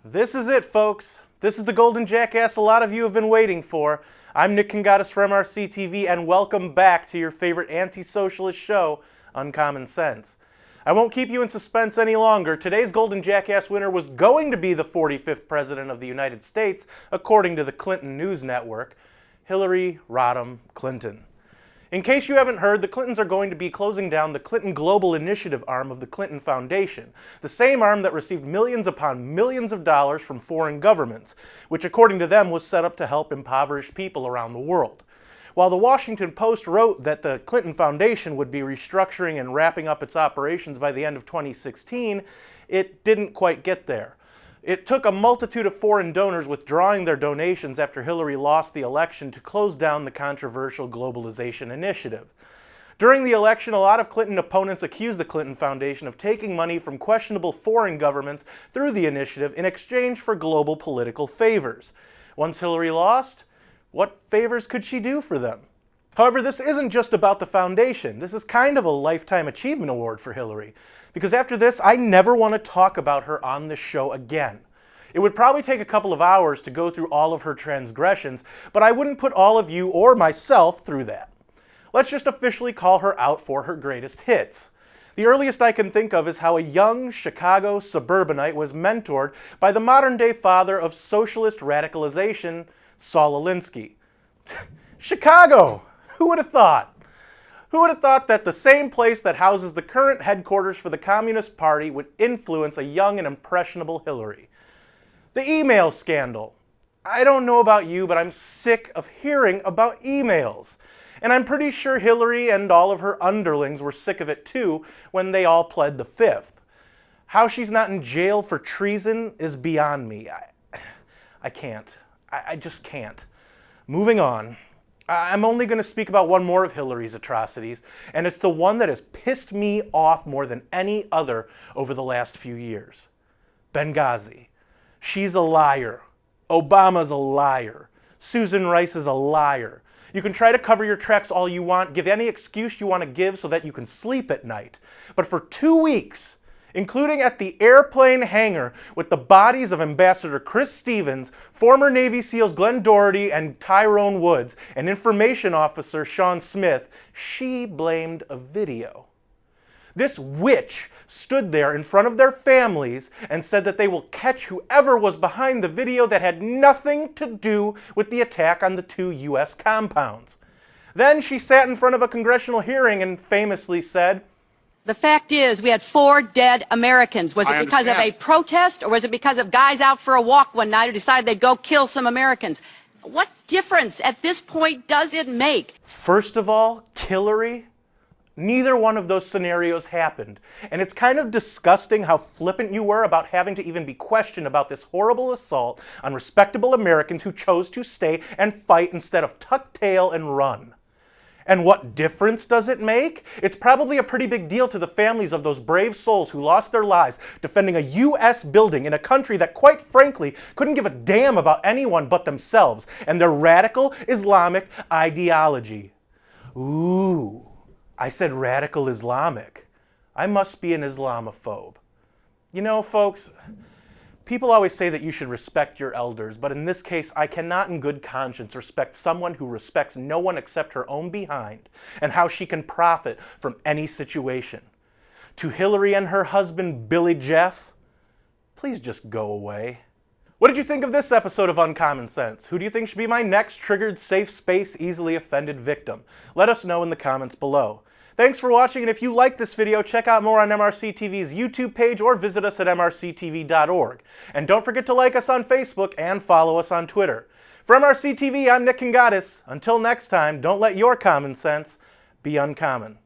This is it, folks. This is the golden jackass a lot of you have been waiting for. I'm Nick Kangadis for MRC-TV, and welcome back to your favorite anti-socialist show, Uncommon Sense. I won't keep you in suspense any longer. Today's golden jackass winner was going to be the 45th President of the United States, according to the Clinton News Network, Hillary Rodham Clinton. In case you haven't heard, the Clintons are going to be closing down the Clinton Global Initiative arm of the Clinton Foundation, the same arm that received millions upon millions of dollars from foreign governments, which according to them was set up to help impoverished people around the world. While the Washington Post wrote that the Clinton Foundation would be restructuring and wrapping up its operations by the end of 2016, it didn't quite get there. It took a multitude of foreign donors withdrawing their donations after Hillary lost the election to close down the controversial globalization initiative. During the election, a lot of Clinton opponents accused the Clinton Foundation of taking money from questionable foreign governments through the initiative in exchange for global political favors. Once Hillary lost, what favors could she do for them? However, this isn't just about the foundation. This is kind of a Lifetime Achievement Award for Hillary. Because after this, I never want to talk about her on this show again. It would probably take a couple of hours to go through all of her transgressions, but I wouldn't put all of you or myself through that. Let's just officially call her out for her greatest hits. The earliest I can think of is how a young Chicago suburbanite was mentored by the modern-day father of socialist radicalization, Saul Alinsky. Chicago! Who would have thought? Who would have thought that the same place that houses the current headquarters for the Communist Party would influence a young and impressionable Hillary? The email scandal. I don't know about you, but I'm sick of hearing about emails. And I'm pretty sure Hillary and all of her underlings were sick of it too when they all pled the fifth. How she's not in jail for treason is beyond me. I can't. I just can't. Moving on. I'm only going to speak about one more of Hillary's atrocities, and it's the one that has pissed me off more than any other over the last few years. Benghazi. She's a liar. Obama's a liar. Susan Rice is a liar. You can try to cover your tracks all you want, give any excuse you want to give so that you can sleep at night. But for 2 weeks, including at the airplane hangar with the bodies of Ambassador Chris Stevens, former Navy SEALs Glenn Doherty and Tyrone Woods, and Information Officer Sean Smith, she blamed a video. This witch stood there in front of their families and said that they will catch whoever was behind the video that had nothing to do with the attack on the 2 U.S. compounds. Then she sat in front of a congressional hearing and famously said, "The fact is, we had 4 dead Americans. Was it because of a protest, or was it because of guys out for a walk one night who decided they'd go kill some Americans? What difference at this point does it make?" First of all, Hillary, neither one of those scenarios happened. And it's kind of disgusting how flippant you were about having to even be questioned about this horrible assault on respectable Americans who chose to stay and fight instead of tuck tail and run. And what difference does it make? It's probably a pretty big deal to the families of those brave souls who lost their lives defending a U.S. building in a country that, quite frankly, couldn't give a damn about anyone but themselves and their radical Islamic ideology. Ooh, I said radical Islamic. I must be an Islamophobe. You know, folks, people always say that you should respect your elders, but in this case, I cannot in good conscience respect someone who respects no one except her own behind and how she can profit from any situation. To Hillary and her husband, Billy Jeff, please just go away. What did you think of this episode of Uncommon Sense? Who do you think should be my next triggered, safe space, easily offended victim? Let us know in the comments below. Thanks for watching, and if you liked this video, check out more on MRC-TV's YouTube page or visit us at mrctv.org. And don't forget to like us on Facebook and follow us on Twitter. For MRC-TV, I'm Nick Kangadis. Until next time, don't let your common sense be uncommon.